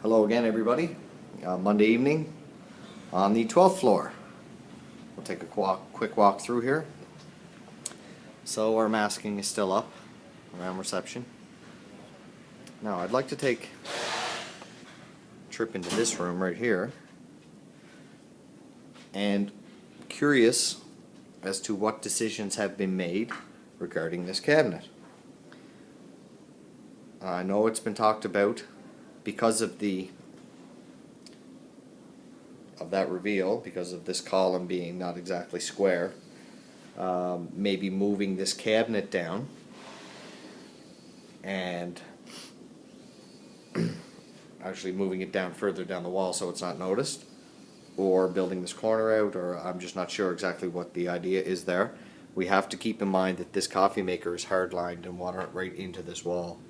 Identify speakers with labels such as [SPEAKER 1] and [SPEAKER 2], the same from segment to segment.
[SPEAKER 1] Hello again, everybody. Monday evening on the 12th floor. We'll take a quick walk through here. So our masking is still up around reception. Now I'd like to take a trip into this room right here, and curious as to what decisions have been made regarding this cabinet. I know it's been talked about because of that reveal, because of this column being not exactly square, maybe moving this cabinet down and actually moving it down further down the wall so it's not noticed, or building this corner out, or I'm just not sure exactly what the idea is there. We have to keep in mind that this coffee maker is hard-lined and water right into this wall,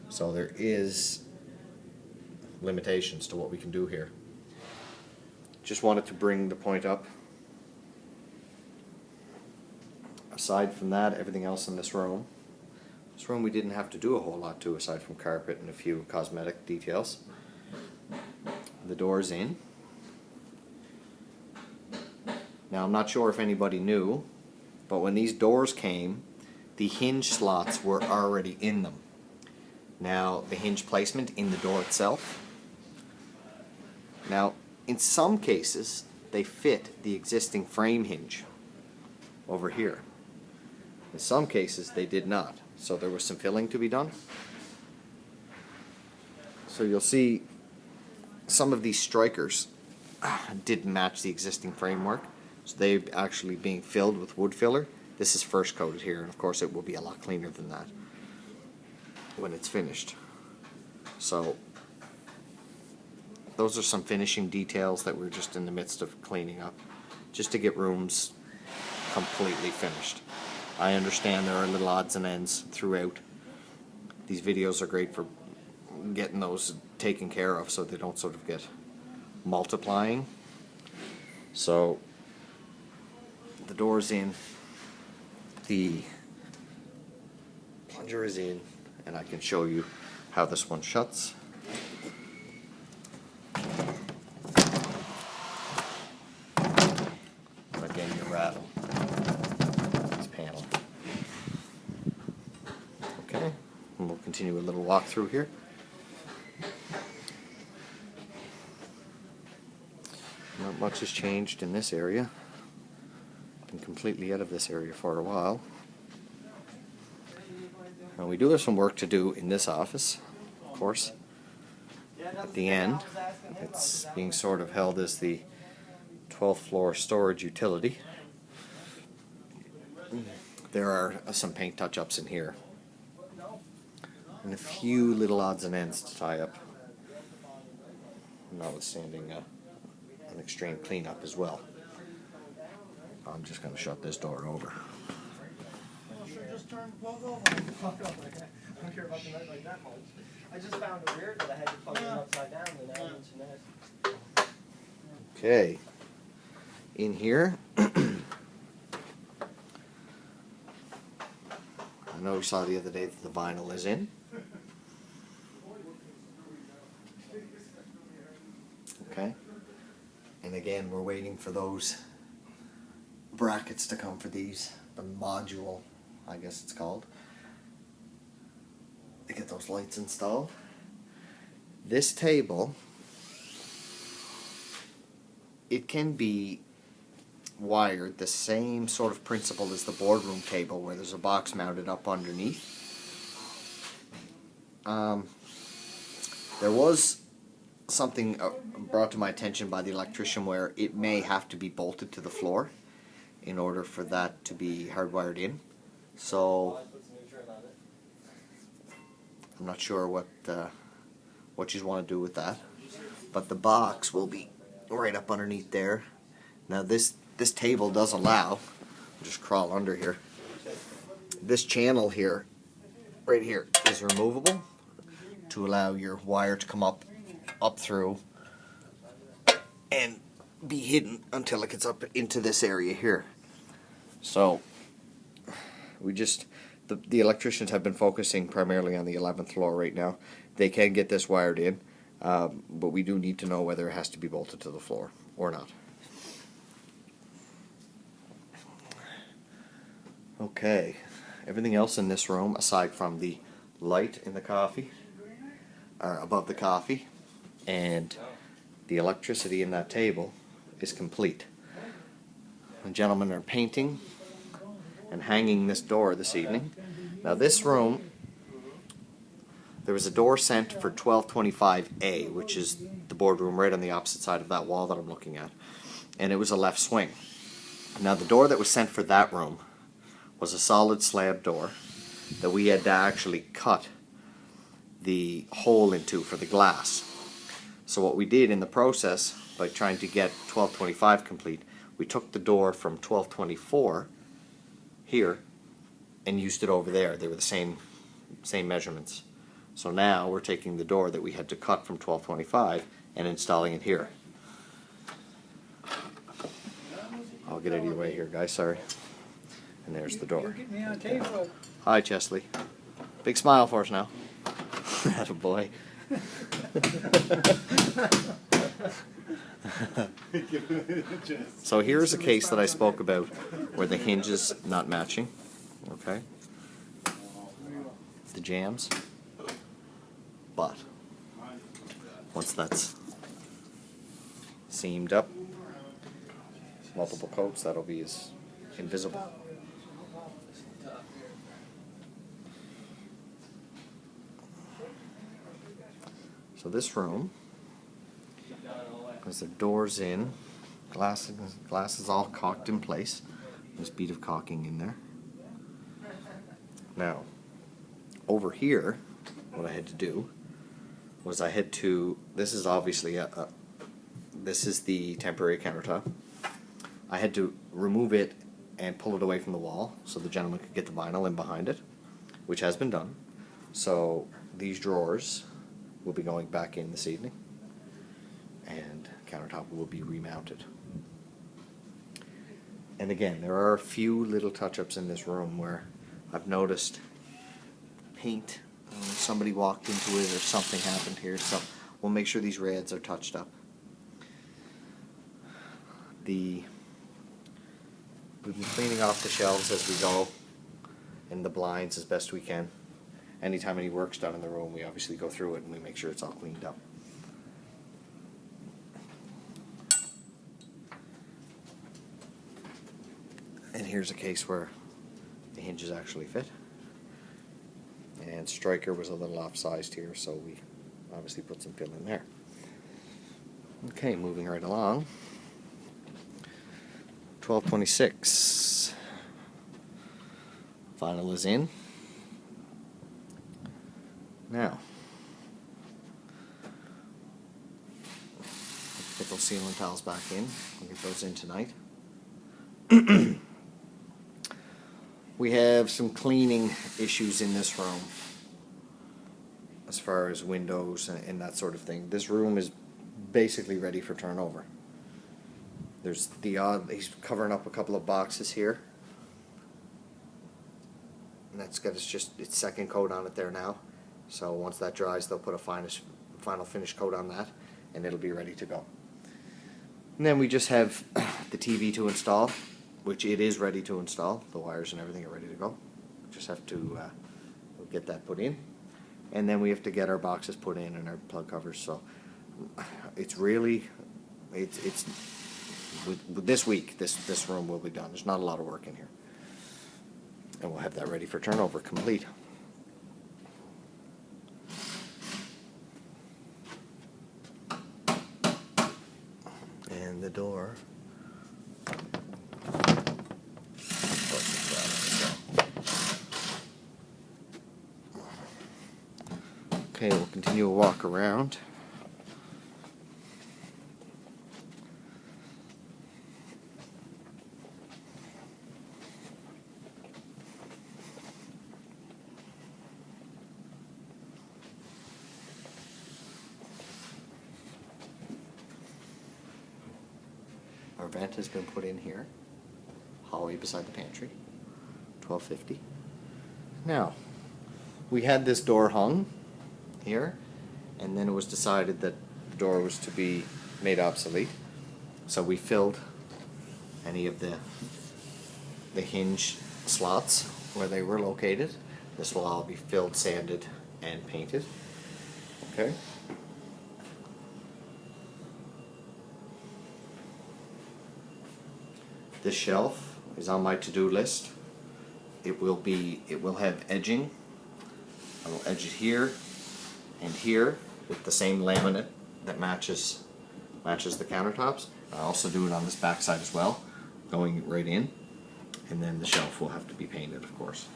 [SPEAKER 1] so there is limitations to what we can do here. Just wanted to bring the point up. Aside from that, everything else in this room we didn't have to do a whole lot to, aside from carpet and a few cosmetic details. The door's in. Now I'm not sure if anybody knew, but when these doors came, the hinge slots were already in them. Now the hinge placement in the door itself. Now in some cases they fit the existing frame hinge over here. In some cases they did not, so there was some filling to be done. So you'll see some of these strikers didn't match the existing framework, so they're actually being filled with wood filler. This is first coated here, and of course it will be a lot cleaner than that when it's finished. So those are some finishing details that we're just in the midst of cleaning up, just to get rooms completely finished. I understand there are little odds and ends throughout. These videos are great for getting those taken care of so they don't sort of get multiplying. So the door's in, the plunger is in, and I can show you how this one shuts. Again, you rattle this panel. Okay, and we'll continue a little walk through here. Not much has changed in this area. Been completely out of this area for a while. Now we do have some work to do in this office, of course. At the end, it's being sort of held as the 12th floor storage utility. There are some paint touch-ups in here, and a few little odds and ends to tie up, notwithstanding an extreme cleanup as well. I'm just going to shut this door over.
[SPEAKER 2] I don't care about the night like that much. I just found it weird that I had to plug them upside down and now it's nice.
[SPEAKER 1] Okay. In here, I know we saw the other day that the vinyl is in. Okay. And again, we're waiting for those brackets to come for these, the module, I guess it's called, to get those lights installed. This table, it can be wired the same sort of principle as the boardroom table, where there's a box mounted up underneath. There was something brought to my attention by the electrician where it may have to be bolted to the floor in order for that to be hardwired in. So I'm not sure what you want to do with that, but the box will be right up underneath there. Now this table does allow, I'll just crawl under here, this channel here, right here, is removable to allow your wire to come up through and be hidden until it gets up into this area here. So the electricians have been focusing primarily on the 11th floor right now. They can get this wired in. but we do need to know whether it has to be bolted to the floor or not. Okay, everything else in this room, aside from the light in the coffee, or above the coffee, and the electricity in that table, is complete. The gentlemen are painting and hanging this door this evening. Now this room, there was a door sent for 1225A, which is the boardroom right on the opposite side of that wall that I'm looking at, and it was a left swing. Now the door that was sent for that room was a solid slab door that we had to actually cut the hole into for the glass. So what we did in the process, by trying to get 1225 complete, we took the door from 1224 here and used it over there. They were the same measurements. So now we're taking the door that we had to cut from 1225 and installing it here. I'll get out of your way here, guys, sorry. And there's the door. Hi, Chesley. Big smile for us now. Attaboy. So here's a case that I spoke about where the hinge is not matching. Okay. The jambs. But once that's seamed up, multiple coats, that'll be as invisible. So this room, as the doors in, glass is all caulked in place. There's a bead of caulking in there. Now, over here, what I had to do was this is obviously this is the temporary countertop. I had to remove it and pull it away from the wall so the gentleman could get the vinyl in behind it, which has been done. So these drawers will be going back in this evening, and countertop will be remounted. And again, there are a few little touch-ups in this room where I've noticed paint, somebody walked into it or something happened here, so we'll make sure these reds are touched up. We've been cleaning off the shelves as we go and the blinds as best we can. Anytime any work's done in the room, we obviously go through it and we make sure it's all cleaned up. And here's a case where the hinges actually fit. And striker was a little off-sized here, so we obviously put some fill in there. Okay, moving right along. 1226. Vinyl is in. Now, let's get those ceiling tiles back in. We'll get those in tonight. We have some cleaning issues in this room as far as windows and that sort of thing. This room is basically ready for turnover. There's he's covering up a couple of boxes here. And that's got its second coat on it there now. So once that dries, they'll put a final finish coat on that, and it'll be ready to go. And then we just have the TV to install, which it is ready to install. The wires and everything are ready to go. Just have to get that put in. And then we have to get our boxes put in and our plug covers. So it's really, with this week, this room will be done. There's not a lot of work in here. And we'll have that ready for turnover, complete. And the door. Okay, we'll continue a walk around. Our vent has been put in here, hallway beside the pantry, 1250. Now, we had this door hung here, and then it was decided that the door was to be made obsolete. So we filled any of the hinge slots where they were located. This will all be filled, sanded, and painted. Okay. This shelf is on my to-do list. It will have edging. I will edge it here and here with the same laminate that matches the countertops. I'll also do it on this back side as well, going right in, and then the shelf will have to be painted, of course.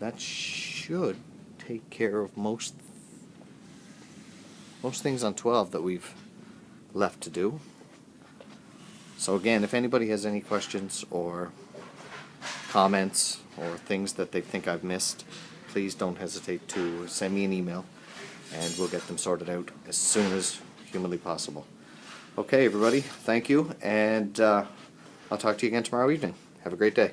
[SPEAKER 1] That should take care of most things on 12 that we've left to do. So again, if anybody has any questions or comments or things that they think I've missed, please don't hesitate to send me an email and we'll get them sorted out as soon as humanly possible. Okay, everybody, thank you, and I'll talk to you again tomorrow evening. Have a great day.